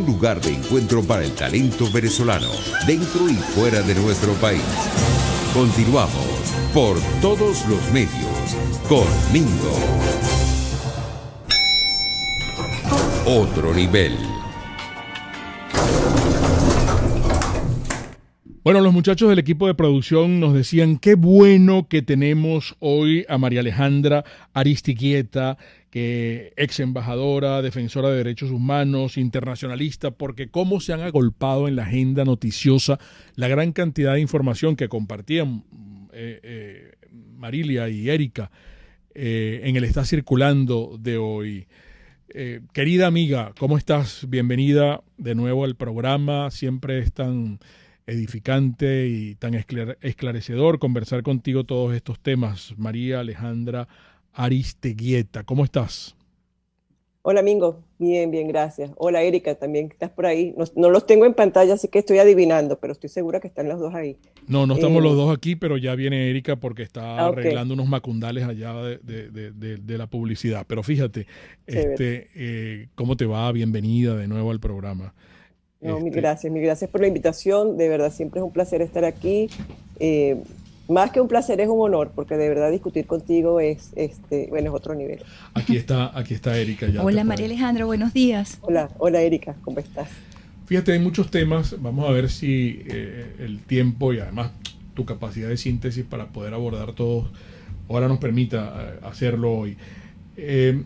lugar de encuentro para el talento venezolano, dentro y fuera de nuestro país. Continuamos por todos los medios con Mingo. Otro nivel. Bueno, los muchachos del equipo de producción nos decían qué bueno que tenemos hoy a María Alejandra Aristiquieta, que ex embajadora, defensora de derechos humanos, internacionalista, porque cómo se han agolpado en la agenda noticiosa la gran cantidad de información que compartían Marilia y Erika en el Está Circulando de hoy. Querida amiga, ¿cómo estás? Bienvenida de nuevo al programa. Siempre es tan edificante y tan esclarecedor conversar contigo todos estos temas. María Alejandra Aristeguieta, ¿cómo estás? Hola, Mingo. Bien, bien, gracias. Hola, Erika, también que estás por ahí. No los tengo en pantalla, así que estoy adivinando, pero estoy segura que están los dos ahí. No estamos los dos aquí, pero ya viene Erika porque está okay, arreglando unos macundales allá de la publicidad. Pero fíjate, ¿cómo te va? Bienvenida de nuevo al programa. No, mil gracias por la invitación. De verdad, siempre es un placer estar aquí. Más que un placer, es un honor, porque de verdad discutir contigo es otro nivel. Aquí está Erika. Ya hola María Alejandra, buenos días. Hola Erika, ¿cómo estás? Fíjate, hay muchos temas. Vamos a ver si el tiempo y además tu capacidad de síntesis para poder abordar todos ahora nos permita hacerlo hoy.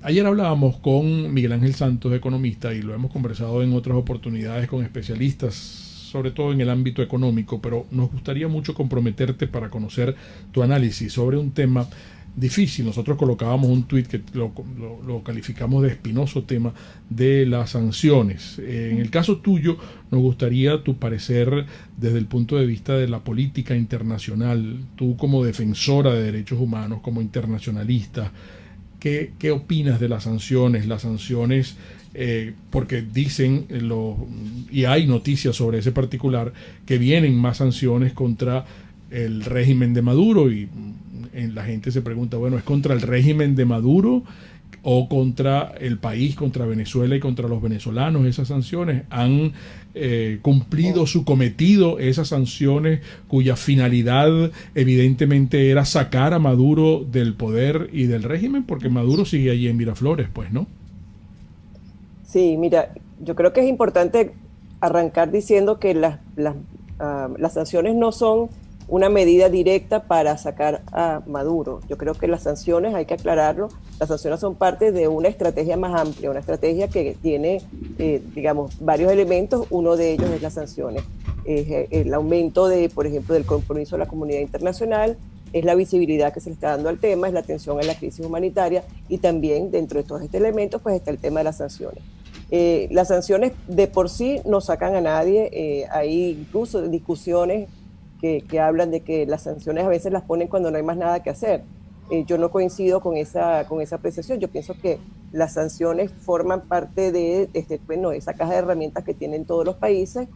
Ayer hablábamos con Miguel Ángel Santos, economista, y lo hemos conversado en otras oportunidades con especialistas, sobre todo en el ámbito económico, pero nos gustaría mucho comprometerte para conocer tu análisis sobre un tema difícil. Nosotros colocábamos un tuit que lo calificamos de espinoso tema de las sanciones. En el caso tuyo, nos gustaría tu parecer desde el punto de vista de la política internacional, tú como defensora de derechos humanos, como internacionalista. ¿Qué opinas de las sanciones? Las sanciones, porque dicen, y hay noticias sobre ese particular, que vienen más sanciones contra el régimen de Maduro, y la gente se pregunta, bueno, ¿es contra el régimen de Maduro o contra el país, contra Venezuela y contra los venezolanos? Esas sanciones han cumplido su cometido, esas sanciones cuya finalidad evidentemente era sacar a Maduro del poder y del régimen, porque Maduro sigue allí en Miraflores, pues, ¿no? Sí, mira, yo creo que es importante arrancar diciendo que las sanciones no son una medida directa para sacar a Maduro. Yo creo que las sanciones, hay que aclararlo, las sanciones son parte de una estrategia más amplia, una estrategia que tiene, varios elementos. Uno de ellos es las sanciones. El aumento por ejemplo, del compromiso de la comunidad internacional, es la visibilidad que se le está dando al tema, es la atención a la crisis humanitaria, y también dentro de todos estos elementos pues está el tema de las sanciones. Las sanciones de por sí no sacan a nadie. Hay incluso discusiones que hablan de que las sanciones a veces las ponen cuando no hay más nada que hacer. Yo no coincido con esa apreciación. Yo pienso que las sanciones forman parte de esa caja de herramientas que tienen todos los países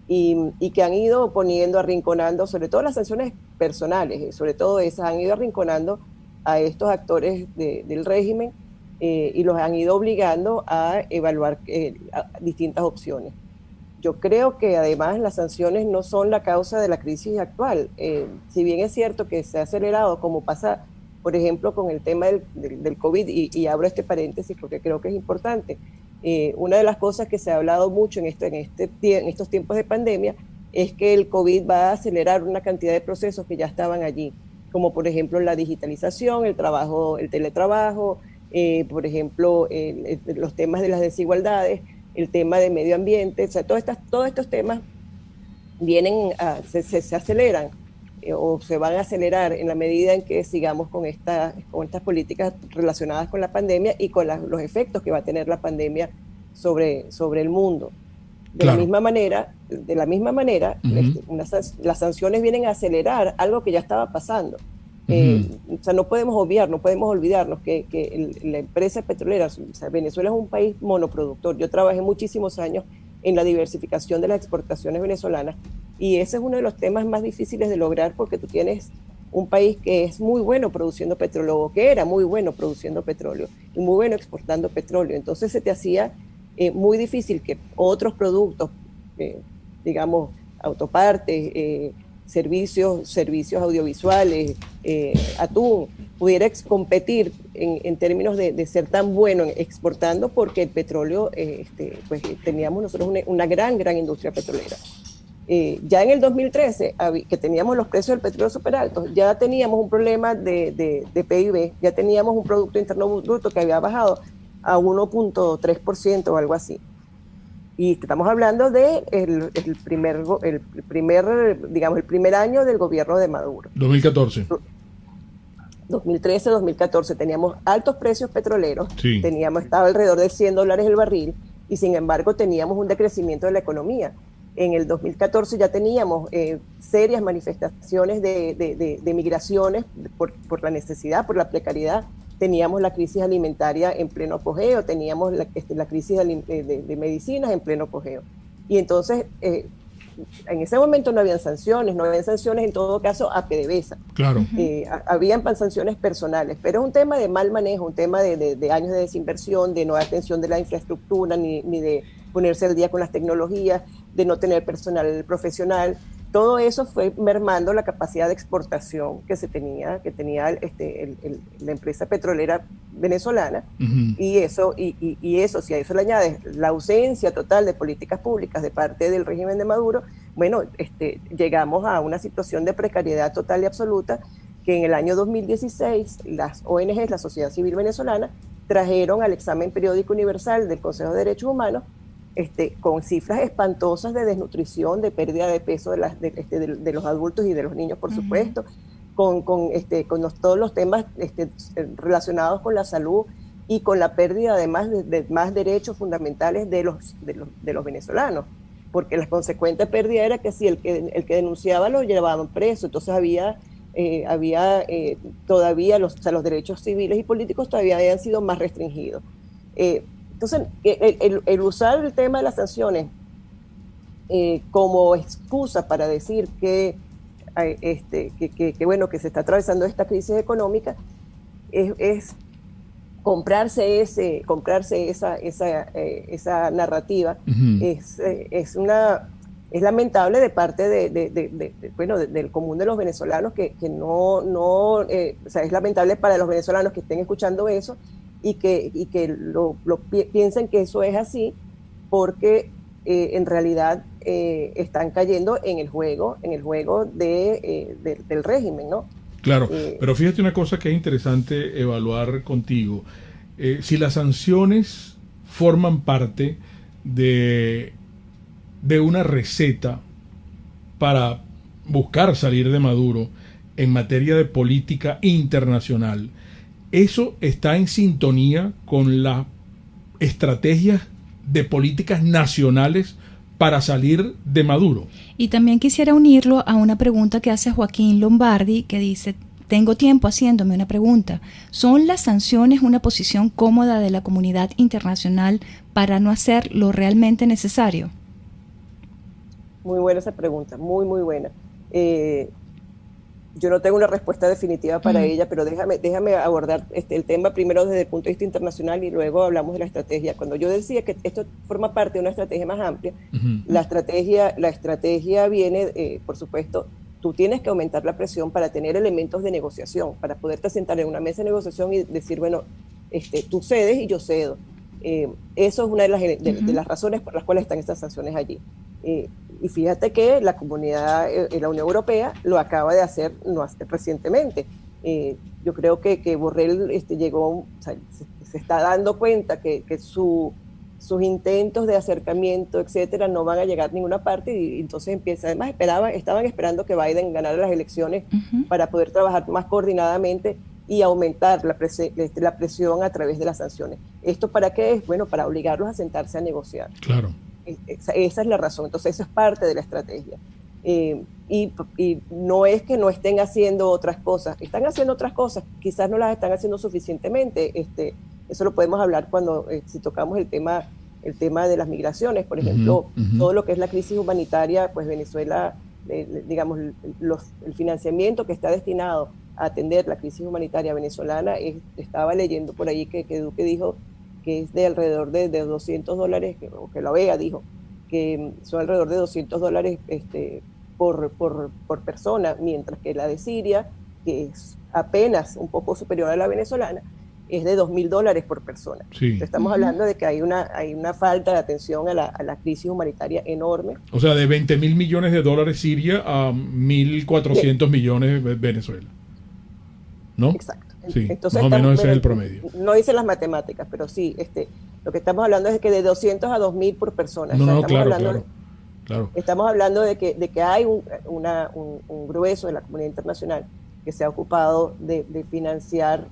y que han ido poniendo, arrinconando, sobre todo las sanciones personales, sobre todo esas han ido arrinconando a estos actores del régimen y los han ido obligando a evaluar distintas opciones. Yo creo que además las sanciones no son la causa de la crisis actual. Si bien es cierto que se ha acelerado, como pasa, por ejemplo, con el tema del COVID, y abro este paréntesis porque creo que es importante, una de las cosas que se ha hablado mucho en estos tiempos de pandemia es que el COVID va a acelerar una cantidad de procesos que ya estaban allí, como por ejemplo la digitalización, el teletrabajo, por ejemplo, los temas de las desigualdades, el tema de medio ambiente. O sea, todos estos temas vienen se aceleran o se van a acelerar en la medida en que sigamos con estas políticas relacionadas con la pandemia y con los efectos que va a tener la pandemia sobre el mundo. De la misma manera, las sanciones vienen a acelerar algo que ya estaba pasando. O sea, no podemos olvidarnos que la empresa petrolera, o sea, Venezuela es un país monoproductor. Yo trabajé muchísimos años en la diversificación de las exportaciones venezolanas y ese es uno de los temas más difíciles de lograr, porque tú tienes un país que es muy bueno produciendo petróleo, o que era muy bueno produciendo petróleo y muy bueno exportando petróleo. Entonces se te hacía muy difícil que otros productos, digamos, autopartes, servicios audiovisuales, atún, pudiera competir en términos de ser tan bueno exportando, porque el petróleo, pues teníamos nosotros una gran industria petrolera. Ya en el 2013, que teníamos los precios del petróleo súper altos, ya teníamos un problema de PIB, ya teníamos un Producto Interno Bruto que había bajado a 1.3% o algo así. Y estamos hablando de el primer año del gobierno de Maduro. 2014. 2013-2014 teníamos altos precios petroleros, sí. Estaba alrededor de $100 el barril, y sin embargo teníamos un decrecimiento de la economía. En el 2014 ya teníamos serias manifestaciones de migraciones por la necesidad, por la precariedad. Teníamos la crisis alimentaria en pleno apogeo, teníamos la crisis de medicinas en pleno apogeo. Y entonces, en ese momento no habían sanciones en todo caso a PDVSA. Claro. Habían sanciones personales, pero es un tema de mal manejo, un tema de años de desinversión, de no atención de la infraestructura, ni de ponerse al día con las tecnologías, de no tener personal profesional. Todo eso fue mermando la capacidad de exportación que tenía la empresa petrolera venezolana. Uh-huh. Y eso, si a eso le añades la ausencia total de políticas públicas de parte del régimen de Maduro, bueno, llegamos a una situación de precariedad total y absoluta, que en el año 2016 las ONGs, la sociedad civil venezolana, trajeron al examen periódico universal del Consejo de Derechos Humanos con cifras espantosas de desnutrición, de pérdida de peso de los adultos y de los niños, por supuesto, con todos los temas relacionados con la salud y con la pérdida además de más derechos fundamentales de los venezolanos, porque la consecuente pérdida era que si el que denunciaba lo llevaban preso, entonces había todavía los derechos civiles y políticos todavía habían sido más restringidos. Entonces, el usar el tema de las sanciones como excusa para decir que se está atravesando esta crisis económica es comprarse esa narrativa. Uh-huh. Es lamentable de parte del común de los venezolanos que es lamentable para los venezolanos que estén escuchando eso y que piensen que eso es así, porque en realidad están cayendo en el juego del régimen, ¿no? Claro, pero fíjate una cosa que es interesante evaluar contigo. Si las sanciones forman parte de una receta para buscar salir de Maduro en materia de política internacional, ¿eso está en sintonía con las estrategias de políticas nacionales para salir de Maduro? Y también quisiera unirlo a una pregunta que hace Joaquín Lombardi, que dice: tengo tiempo haciéndome una pregunta. ¿Son las sanciones una posición cómoda de la comunidad internacional para no hacer lo realmente necesario? Muy buena esa pregunta, muy buena. Yo no tengo una respuesta definitiva para ella, pero déjame abordar el tema primero desde el punto de vista internacional y luego hablamos de la estrategia. Cuando yo decía que esto forma parte de una estrategia más amplia, uh-huh. La estrategia viene, por supuesto, tú tienes que aumentar la presión para tener elementos de negociación, para poderte sentar en una mesa de negociación y decir, bueno, tú cedes y yo cedo. Eso es una de las razones por las cuales están estas sanciones allí. Y fíjate que la comunidad, la Unión Europea, lo acaba de hacer recientemente. Yo creo que Borrell se está dando cuenta que sus intentos de acercamiento, etcétera, no van a llegar a ninguna parte, y entonces además estaban esperando que Biden ganara las elecciones uh-huh. para poder trabajar más coordinadamente y aumentar la presión a través de las sanciones. ¿Esto para qué es? Bueno, para obligarlos a sentarse a negociar. Claro. Esa es la razón. Entonces eso es parte de la estrategia. Y no es que no estén haciendo otras cosas, están haciendo otras cosas, quizás no las están haciendo suficientemente. Eso lo podemos hablar cuando si tocamos el tema de las migraciones, por ejemplo, uh-huh. Todo lo que es la crisis humanitaria, pues Venezuela, digamos, el financiamiento que está destinado a atender la crisis humanitaria venezolana, estaba leyendo por ahí que Duque dijo que es de alrededor de $200, que la OEA dijo, que son alrededor de $200 por persona, mientras que la de Siria, que es apenas un poco superior a la venezolana, es de $2.000 por persona. Sí. Entonces, estamos hablando de que hay una falta de atención a la crisis humanitaria enorme. O sea, de 20.000 millones de dólares Siria a 1.400 millones Venezuela, ¿no? Exacto. Sí, entonces, más o menos ese es el promedio. No hice las matemáticas, pero sí, lo que estamos hablando es que de 200 a 2.000 por persona. No, o sea, no, claro. Estamos hablando de que hay un grueso de la comunidad internacional que se ha ocupado de financiar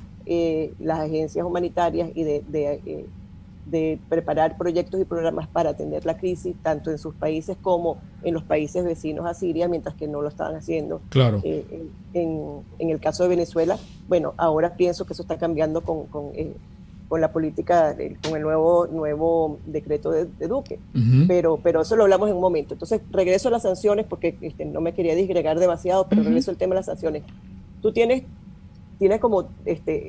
las agencias humanitarias y de preparar proyectos y programas para atender la crisis, tanto en sus países como en los países vecinos a Siria, mientras que no lo estaban haciendo. Claro. En el caso de Venezuela, bueno, ahora pienso que eso está cambiando con la política, con el nuevo decreto de Duque, pero eso lo hablamos en un momento. Entonces, regreso a las sanciones, porque no me quería disgregar demasiado, pero regreso al tema de las sanciones. Tú tienes como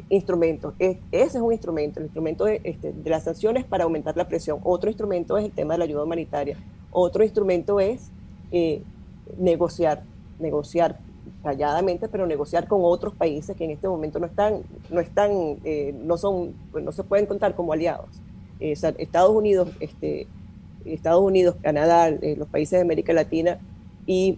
instrumentos. Ese es un instrumento, el instrumento de las sanciones para aumentar la presión. Otro instrumento es el tema de la ayuda humanitaria. Otro instrumento es negociar calladamente, pero negociar con otros países que en este momento no se pueden contar como aliados. Estados Unidos, Canadá, los países de América Latina y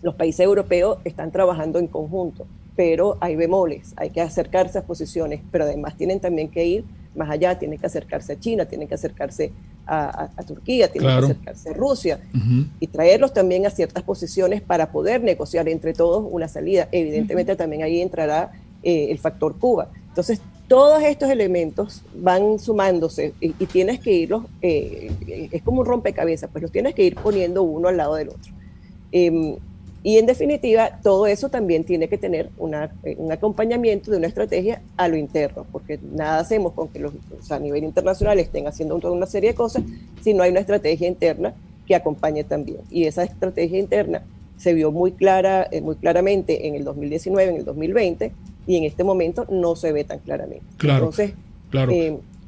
los países europeos están trabajando en conjunto, pero hay bemoles, hay que acercarse a posiciones, pero además tienen también que ir más allá, tienen que acercarse a China, tienen que acercarse a Turquía, tienen que acercarse a Rusia y traerlos también a ciertas posiciones para poder negociar entre todos una salida. Evidentemente también ahí entrará el factor Cuba. Entonces, todos estos elementos van sumándose y tienes que irlos, es como un rompecabezas, pues los tienes que ir poniendo uno al lado del otro. Y en definitiva, todo eso también tiene que tener un acompañamiento de una estrategia a lo interno, porque nada hacemos con que a nivel internacional estén haciendo toda una serie de cosas si no hay una estrategia interna que acompañe también. Y esa estrategia interna se vio muy claramente en el 2019, en el 2020, y en este momento no se ve tan claramente. Claro, entonces, claro.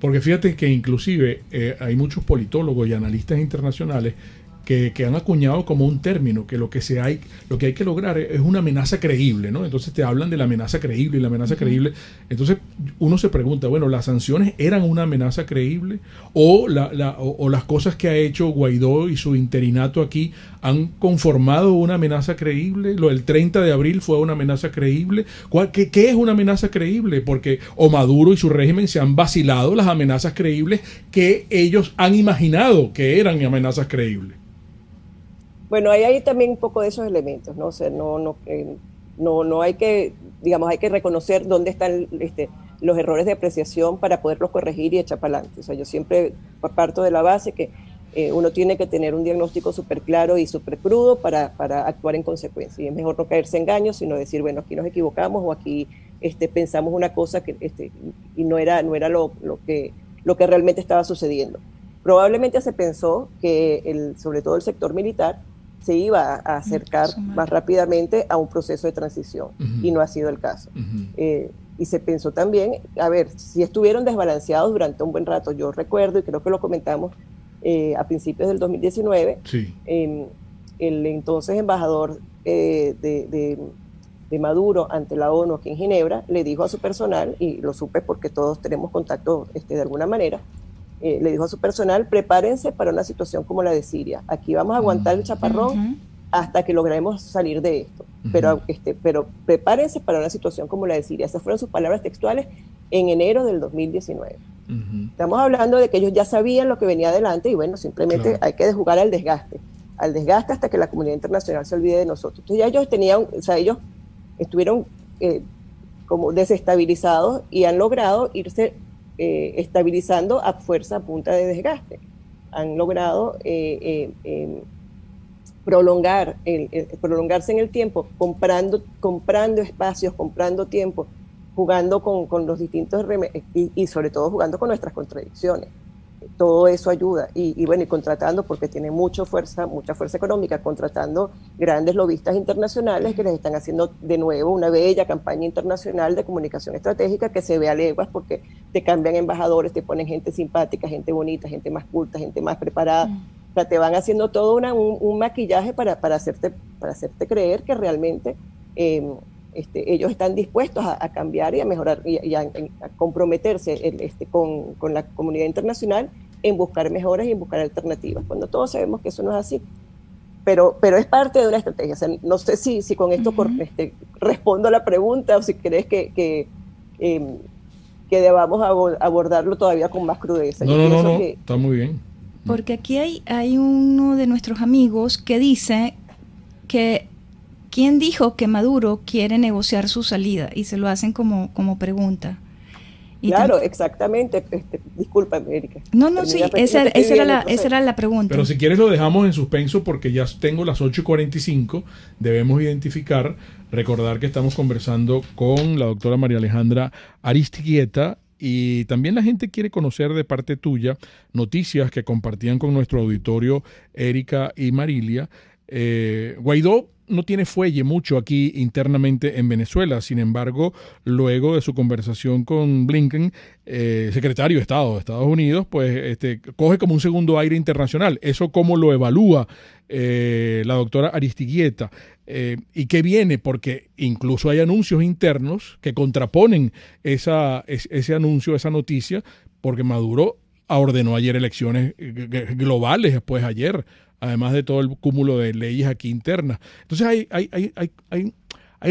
Porque fíjate que inclusive hay muchos politólogos y analistas internacionales que han acuñado como un término, que lo que hay que lograr es una amenaza creíble, ¿no? Entonces te hablan de la amenaza creíble y la amenaza creíble. Entonces uno se pregunta, bueno, ¿las sanciones eran una amenaza creíble? ¿O las cosas que ha hecho Guaidó y su interinato aquí han conformado una amenaza creíble? ¿Lo del 30 de abril fue una amenaza creíble? ¿Qué es una amenaza creíble? Porque o Maduro y su régimen se han vacilado las amenazas creíbles que ellos han imaginado que eran amenazas creíbles. Bueno, hay también un poco de esos elementos, ¿no? O sea, no hay que, digamos, hay que reconocer dónde están los errores de apreciación para poderlos corregir y echar para adelante. O sea, yo siempre parto de la base que uno tiene que tener un diagnóstico súper claro y súper crudo para actuar en consecuencia. Y es mejor no caerse en engaños, sino decir, bueno, aquí nos equivocamos o aquí pensamos una cosa y no era lo que realmente estaba sucediendo. Probablemente se pensó que sobre todo el sector militar se iba a acercar más rápidamente a un proceso de transición, y no ha sido el caso. Y se pensó también, a ver, si estuvieron desbalanceados durante un buen rato. Yo recuerdo, y creo que lo comentamos a principios del 2019, sí. El entonces embajador de Maduro ante la ONU aquí en Ginebra le dijo a su personal, y lo supe porque todos tenemos contacto de alguna manera, le dijo a su personal: prepárense para una situación como la de Siria. Aquí vamos a aguantar el chaparrón hasta que logremos salir de esto. Pero prepárense para una situación como la de Siria. Esas fueron sus palabras textuales en enero del 2019. Estamos hablando de que ellos ya sabían lo que venía adelante y bueno, simplemente hay que jugar al desgaste hasta que la comunidad internacional se olvide de nosotros. Entonces ya ellos estuvieron como desestabilizados y han logrado irse estabilizando a fuerza, a punta de desgaste. Han logrado prolongarse en el tiempo, comprando espacios, comprando tiempo, jugando con los distintos y sobre todo jugando con nuestras contradicciones. todo eso ayuda. Y bueno, y contratando, porque tiene mucha fuerza económica, contratando grandes lobistas internacionales que les están haciendo de nuevo una bella campaña internacional de comunicación estratégica que se ve a leguas, porque te cambian embajadores, te ponen gente simpática, gente bonita, gente más culta, gente más preparada. O sea, te van haciendo todo un maquillaje para hacerte creer que realmente ellos están dispuestos a cambiar y a mejorar y a comprometerse con la comunidad internacional en buscar mejoras y en buscar alternativas, cuando todos sabemos que eso no es así. Pero es parte de una estrategia. O sea, no sé si con esto respondo a la pregunta, o si crees que debamos abordarlo todavía con más crudeza. No, está muy bien. Porque aquí hay uno de nuestros amigos que dice que ¿quién dijo que Maduro quiere negociar su salida? Y se lo hacen como pregunta. Claro, exactamente. Disculpa, Erika. No, sí, esa era la pregunta. Pero si quieres lo dejamos en suspenso porque ya tengo las 8:45. Debemos recordar que estamos conversando con la doctora María Alejandra Aristeguieta. Y también la gente quiere conocer de parte tuya noticias que compartían con nuestro auditorio Erika y Marilia. Guaidó no tiene fuelle mucho aquí internamente en Venezuela. Sin embargo, luego de su conversación con Blinken, secretario de Estado de Estados Unidos, pues coge como un segundo aire internacional. ¿Eso cómo lo evalúa la doctora Aristeguieta? ¿Y qué viene? Porque incluso hay anuncios internos que contraponen ese anuncio, esa noticia, porque Maduro ordenó ayer elecciones globales, después ayer, además de todo el cúmulo de leyes aquí internas. Entonces hay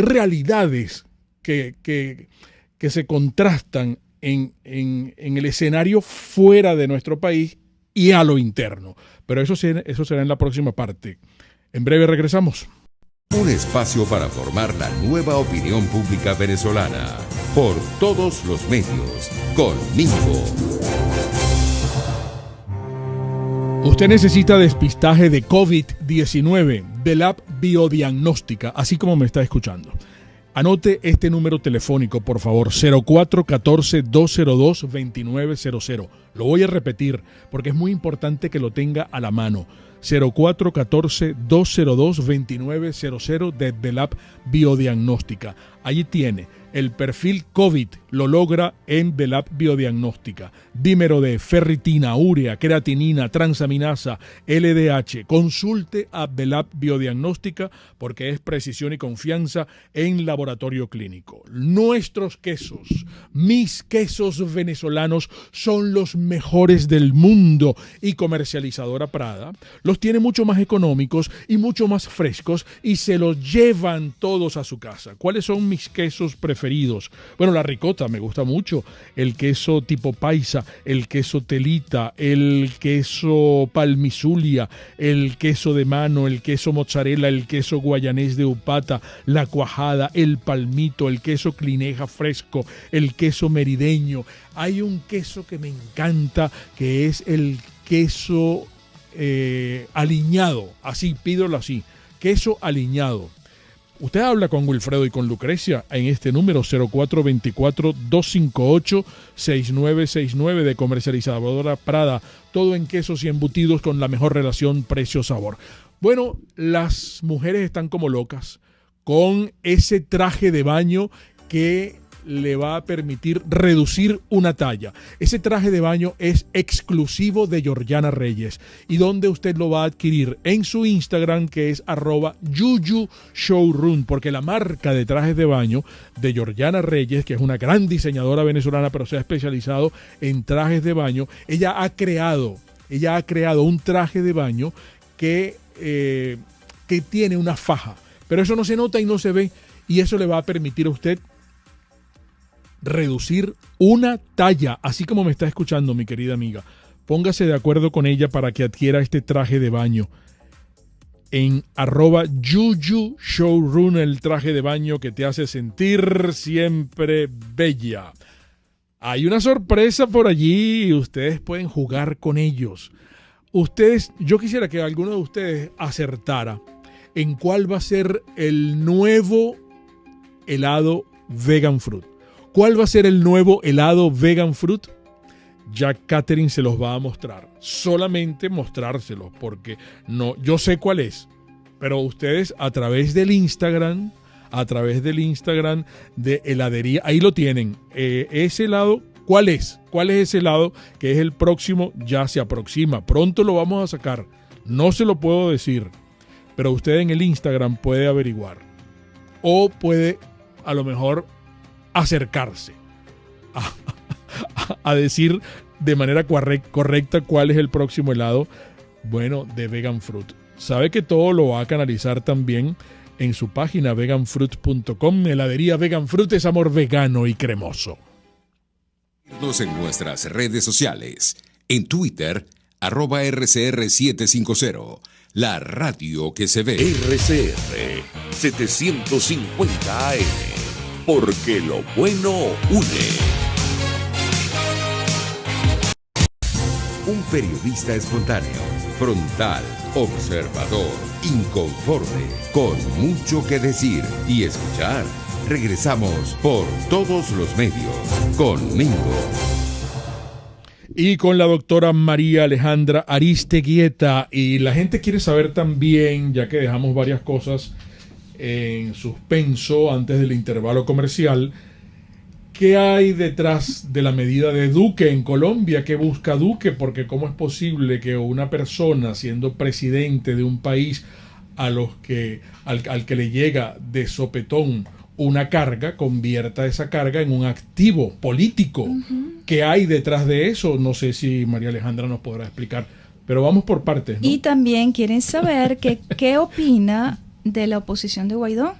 realidades que se contrastan en el escenario fuera de nuestro país y a lo interno. Pero eso será en la próxima parte. En breve regresamos. Un espacio para formar la nueva opinión pública venezolana. Por todos los medios. Conmigo. Usted necesita despistaje de COVID-19 del app Biodiagnóstica, así como me está escuchando. Anote este número telefónico, por favor, 0414-202-2900. Lo voy a repetir porque es muy importante que lo tenga a la mano. 0414-202-2900 desde el app Biodiagnóstica. Allí tiene el perfil COVID, lo logra en Velab Biodiagnóstica. Dímero de ferritina, urea, creatinina, transaminasa, LDH. Consulte a Velab Biodiagnóstica porque es precisión y confianza en laboratorio clínico. Nuestros quesos, mis quesos venezolanos, son los mejores del mundo y Comercializadora Prada los tiene mucho más económicos y mucho más frescos y se los llevan todos a su casa. ¿Cuáles son mis quesos preferidos? Bueno, la ricota me gusta mucho, el queso tipo paisa, el queso telita, el queso palmizulia, el queso de mano, el queso mozzarella, el queso guayanés de Upata, la cuajada, el palmito, el queso clineja fresco, el queso merideño. Hay un queso que me encanta que es el queso aliñado, así, pídelo así, queso aliñado. Usted habla con Wilfredo y con Lucrecia en este número 0424-258-6969 de Comercializadora Prada. Todo en quesos y embutidos con la mejor relación precio-sabor. Bueno, las mujeres están como locas con ese traje de baño que le va a permitir reducir una talla. Ese traje de baño es exclusivo de Georgiana Reyes. ¿Y dónde usted lo va a adquirir? En su Instagram, que es @YuYuShowroom, porque la marca de trajes de baño de Georgiana Reyes, que es una gran diseñadora venezolana, pero se ha especializado en trajes de baño, ella ha creado un traje de baño que tiene una faja, pero eso no se nota y no se ve, y eso le va a permitir a usted reducir una talla, así como me está escuchando mi querida amiga. Póngase de acuerdo con ella para que adquiera este traje de baño en @YuYuShowroom, el traje de baño que te hace sentir siempre bella. Hay una sorpresa por allí y ustedes pueden jugar con ellos. Yo quisiera que alguno de ustedes acertara en cuál va a ser el nuevo helado Vegan Fruit. ¿Cuál va a ser el nuevo helado Vegan Fruit? ya Catherine se los va a mostrar. Solamente mostrárselos, porque no, yo sé cuál es, pero ustedes a través del Instagram de heladería, ahí lo tienen. Ese helado, ¿cuál es? ¿Cuál es ese helado que es el próximo? Ya se aproxima, pronto lo vamos a sacar. No se lo puedo decir, pero usted en el Instagram puede averiguar. O puede, a lo mejor, acercarse a decir de manera correcta cuál es el próximo helado. Bueno, de Vegan Fruit. Sabe que todo lo va a canalizar también en su página veganfruit.com. Heladería Vegan Fruit es amor vegano y cremoso. Síguenos en nuestras redes sociales. En Twitter, @RCR750. La radio que se ve. RCR 750 AM. Porque lo bueno une. Un periodista espontáneo, frontal, observador, inconforme, con mucho que decir y escuchar. Regresamos por todos los medios conmigo. Y con la doctora María Alejandra Aristeguieta. Y la gente quiere saber también, ya que dejamos varias cosas en suspenso antes del intervalo comercial, ¿qué hay detrás de la medida de Duque en Colombia? ¿Qué busca Duque? Porque ¿cómo es posible que una persona, siendo presidente de un país al que le llega de sopetón una carga, convierta esa carga en un activo político? ¿Qué hay detrás de eso? No sé si María Alejandra nos podrá explicar, pero vamos por partes, ¿no? Y también quieren saber qué opina de la oposición de Guaidó.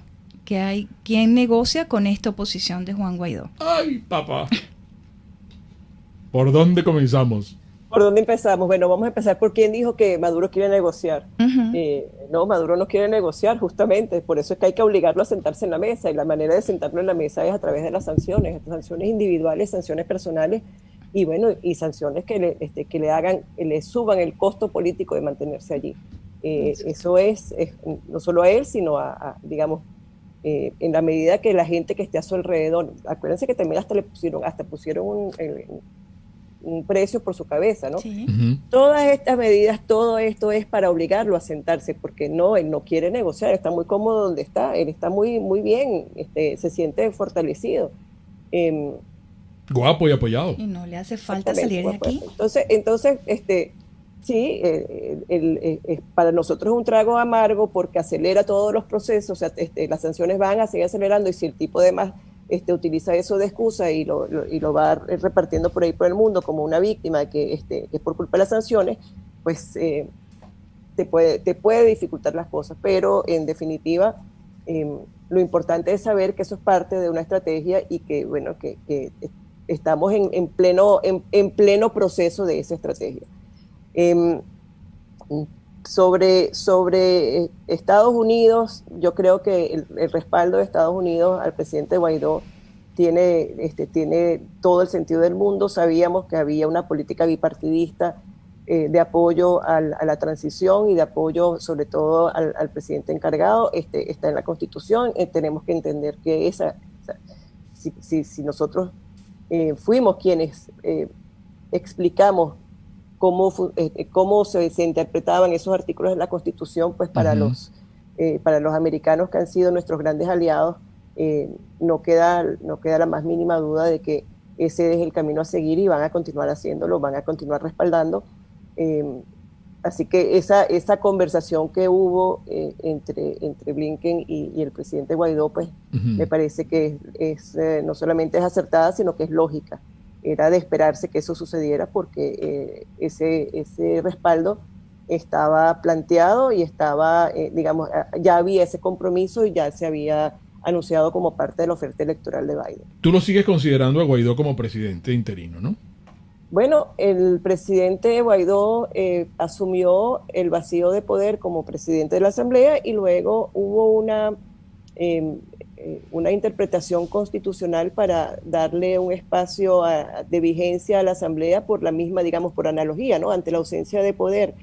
Que hay quien negocia con esta oposición de Juan Guaidó. ¡Ay, papá! ¿Por dónde comenzamos? ¿Por dónde empezamos? Bueno, vamos a empezar por quién dijo que Maduro quiere negociar. No, Maduro no quiere negociar, justamente. Por eso es que hay que obligarlo a sentarse en la mesa. Y la manera de sentarlo en la mesa es a través de las sanciones individuales, sanciones personales, y bueno, y sanciones que le suban el costo político de mantenerse allí. Eso es no solo a él, sino digamos, en la medida que la gente que esté a su alrededor, acuérdense que también hasta pusieron un precio por su cabeza, ¿no? Sí. Todas estas medidas, todo esto es para obligarlo a sentarse, porque él no quiere negociar, está muy cómodo donde está, él está muy, muy bien, se siente fortalecido. Guapo y apoyado. Y no le hace falta salir de aquí. Entonces, sí, para nosotros es un trago amargo porque acelera todos los procesos, o sea, las sanciones van a seguir acelerando, y si el tipo además utiliza eso de excusa y lo va repartiendo por ahí por el mundo como una víctima que es por culpa de las sanciones, pues te puede dificultar las cosas, pero en definitiva lo importante es saber que eso es parte de una estrategia y que, bueno, que estamos en pleno proceso de esa estrategia. Sobre Estados Unidos, yo creo que el respaldo de Estados Unidos al presidente Guaidó tiene todo el sentido del mundo. Sabíamos que había una política bipartidista de apoyo a la transición y de apoyo sobre todo al presidente encargado. Está en la Constitución. Tenemos que entender que si nosotros fuimos quienes explicamos cómo se interpretaban esos artículos de la Constitución, pues para los americanos, que han sido nuestros grandes aliados, no queda la más mínima duda de que ese es el camino a seguir y van a continuar haciéndolo, van a continuar respaldando. Así que esa conversación que hubo entre Blinken y el presidente Guaidó, pues me parece que no solamente es acertada, sino que es lógica. Era de esperarse que eso sucediera porque ese respaldo estaba planteado y estaba, digamos, ya había ese compromiso y ya se había anunciado como parte de la oferta electoral de Biden. Tú lo sigues considerando a Guaidó como presidente interino, ¿no? Bueno, el presidente Guaidó asumió el vacío de poder como presidente de la Asamblea y luego hubo una interpretación constitucional para darle un espacio de vigencia a la Asamblea por la misma, digamos, por analogía, ¿no? Ante la ausencia de poder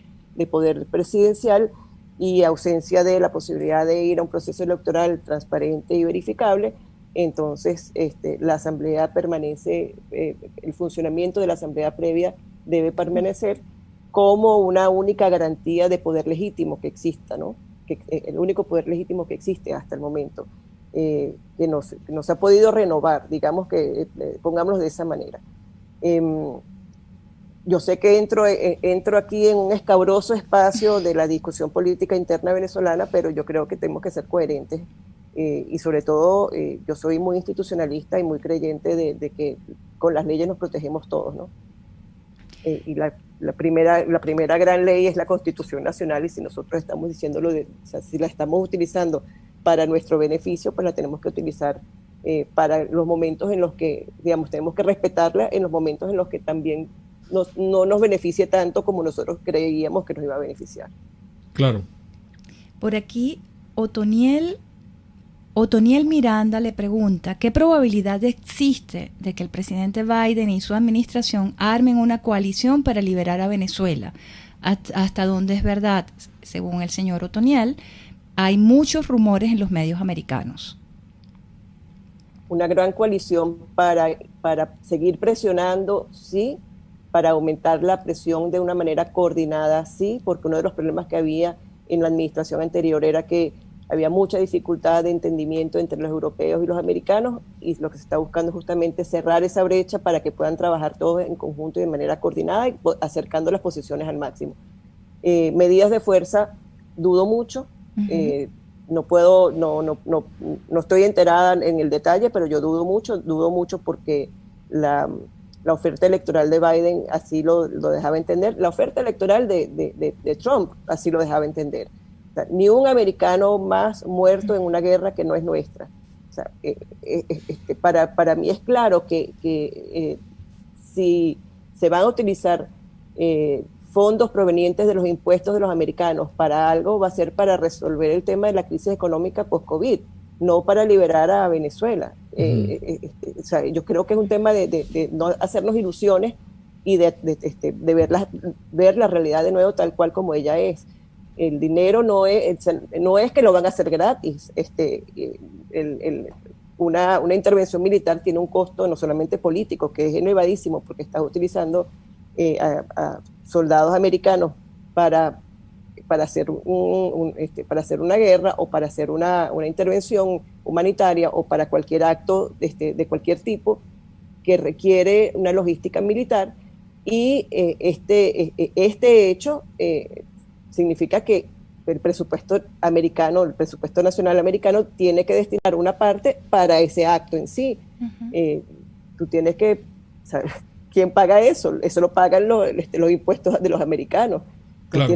presidencial y ausencia de la posibilidad de ir a un proceso electoral transparente y verificable, entonces la asamblea permanece, el funcionamiento de la asamblea previa debe permanecer como una única garantía de poder legítimo que exista, ¿no? Que, el único poder legítimo que existe hasta el momento, que no se ha podido renovar, digamos que pongámoslo de esa manera. Yo sé que entro aquí en un escabroso espacio de la discusión política interna venezolana, pero yo creo que tenemos que ser coherentes y sobre todo yo soy muy institucionalista y muy creyente de que con las leyes nos protegemos todos, ¿no? Y la primera gran ley es la Constitución Nacional, y si nosotros estamos diciéndolo, o sea, si la estamos utilizando para nuestro beneficio, pues la tenemos que utilizar para los momentos en los que, digamos, tenemos que respetarla en los momentos en los que también no nos beneficie tanto como nosotros creíamos que nos iba a beneficiar. Claro. Por aquí, Otoniel Miranda le pregunta, ¿qué probabilidad existe de que el presidente Biden y su administración armen una coalición para liberar a Venezuela? ¿Hasta dónde es verdad? Según el señor Otoniel, hay muchos rumores en los medios americanos. Una gran coalición para seguir presionando, sí, para aumentar la presión de una manera coordinada, sí, porque uno de los problemas que había en la administración anterior era que había mucha dificultad de entendimiento entre los europeos y los americanos, y lo que se está buscando es justamente cerrar esa brecha para que puedan trabajar todos en conjunto y de manera coordinada y acercando las posiciones al máximo. Medidas de fuerza, dudo mucho. No estoy enterada en el detalle, pero yo dudo mucho porque la oferta electoral de Biden así lo dejaba entender, la oferta electoral de Trump así lo dejaba entender. O sea, ni un americano más muerto en una guerra que no es nuestra. O sea, para mí es claro que si se van a utilizar fondos provenientes de los impuestos de los americanos para algo, va a ser para resolver el tema de la crisis económica post-COVID, no para liberar a Venezuela. O sea, yo creo que es un tema de no hacernos ilusiones y de ver la realidad de nuevo tal cual como ella es. El dinero no es que lo van a hacer gratis. Una intervención militar tiene un costo no solamente político, que es elevadísimo, porque estás utilizando a soldados americanos para hacer una guerra o para hacer una intervención humanitaria o para cualquier acto de cualquier tipo que requiere una logística militar, y este hecho significa que el presupuesto nacional americano tiene que destinar una parte para ese acto en sí. Tú tienes que saber quién paga eso. Eso lo pagan los impuestos de los americanos. Claro.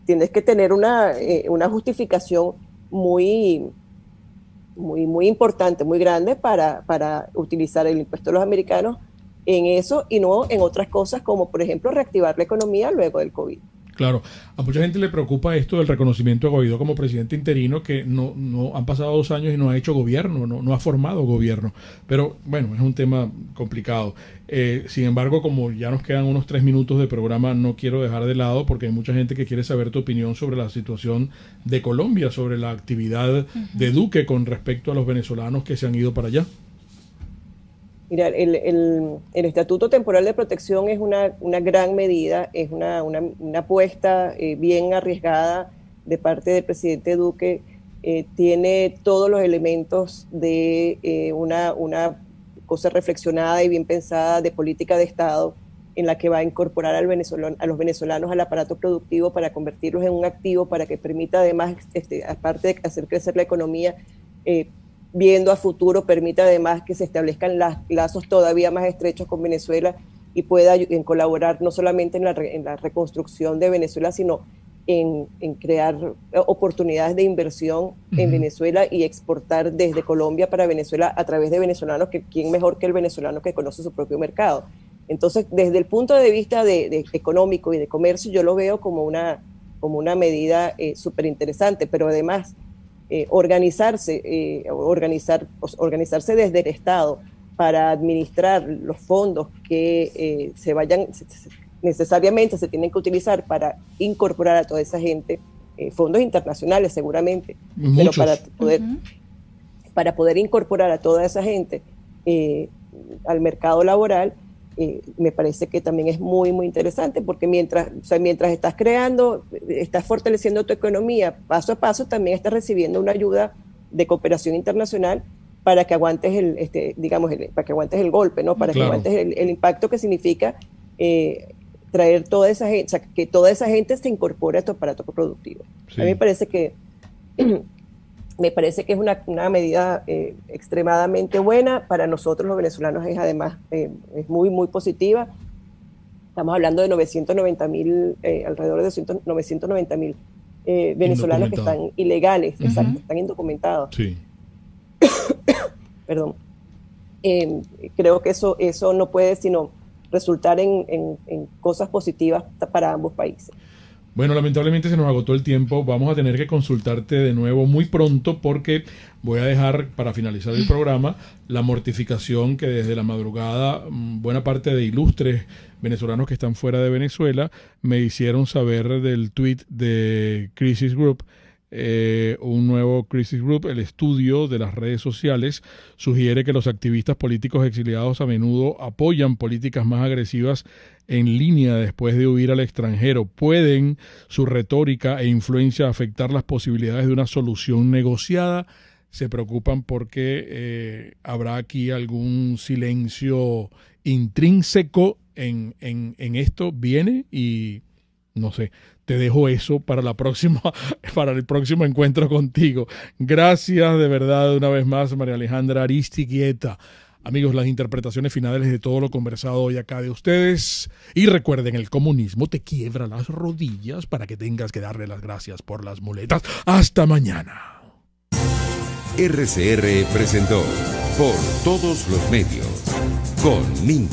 Tienes que tener una justificación muy importante, muy grande para utilizar el impuesto de los americanos en eso y no en otras cosas como, por ejemplo, reactivar la economía luego del COVID. Claro, a mucha gente le preocupa esto del reconocimiento de Guaidó como presidente interino, que no han pasado 2 años y no ha hecho gobierno, no ha formado gobierno. Pero bueno, es un tema complicado. Sin embargo, como ya nos quedan unos 3 minutos de programa, no quiero dejar de lado, porque hay mucha gente que quiere saber tu opinión sobre la situación de Colombia, sobre la actividad de Duque con respecto a los venezolanos que se han ido para allá. Mira, el Estatuto Temporal de Protección es una gran medida, es una apuesta bien arriesgada de parte del presidente Duque. Tiene todos los elementos de una cosa reflexionada y bien pensada de política de Estado, en la que va a incorporar a los venezolanos al aparato productivo para convertirlos en un activo, para que permita además, aparte de hacer crecer la economía, viendo a futuro, permite además que se establezcan lazos todavía más estrechos con Venezuela y pueda colaborar no solamente en la reconstrucción de Venezuela, sino en crear oportunidades de inversión en Venezuela y exportar desde Colombia para Venezuela a través de venezolanos, que quién mejor que el venezolano que conoce su propio mercado. Entonces, desde el punto de vista de económico y de comercio, yo lo veo como una medida súper interesante, pero además organizarse desde el Estado para administrar los fondos que necesariamente se tienen que utilizar para incorporar a toda esa gente, fondos internacionales seguramente, muchos. pero para poder para poder incorporar a toda esa gente al mercado laboral, me parece que también es muy, muy interesante, porque mientras estás creando, estás fortaleciendo tu economía paso a paso, también estás recibiendo una ayuda de cooperación internacional para que aguantes para que aguantes el golpe, ¿no? Para Claro. que aguantes el impacto que significa traer toda esa gente, o sea, que toda esa gente se incorpore a tu aparato productivo. Sí. A mí me parece que es una medida extremadamente buena. Para nosotros los venezolanos es además es muy, muy positiva. Estamos hablando de 990,000, alrededor de 990,000 venezolanos que están ilegales, exacto, están indocumentados. Sí. Perdón. Creo que eso no puede sino resultar en cosas positivas para ambos países. Bueno, lamentablemente se nos agotó el tiempo. Vamos a tener que consultarte de nuevo muy pronto, porque voy a dejar para finalizar el programa la mortificación que desde la madrugada buena parte de ilustres venezolanos que están fuera de Venezuela me hicieron saber del tweet de Crisis Group. Un nuevo Crisis Group, el estudio de las redes sociales, sugiere que los activistas políticos exiliados a menudo apoyan políticas más agresivas en línea después de huir al extranjero. ¿Pueden su retórica e influencia afectar las posibilidades de una solución negociada? Se preocupan porque habrá aquí algún silencio intrínseco en esto. Viene y no sé. Te dejo eso para para el próximo encuentro contigo. Gracias de verdad una vez más, María Alejandra Aristiquieta. Amigos, las interpretaciones finales de todo lo conversado hoy acá de ustedes. Y recuerden, el comunismo te quiebra las rodillas para que tengas que darle las gracias por las muletas. Hasta mañana. RCR presentó Por Todos los Medios con Mingo.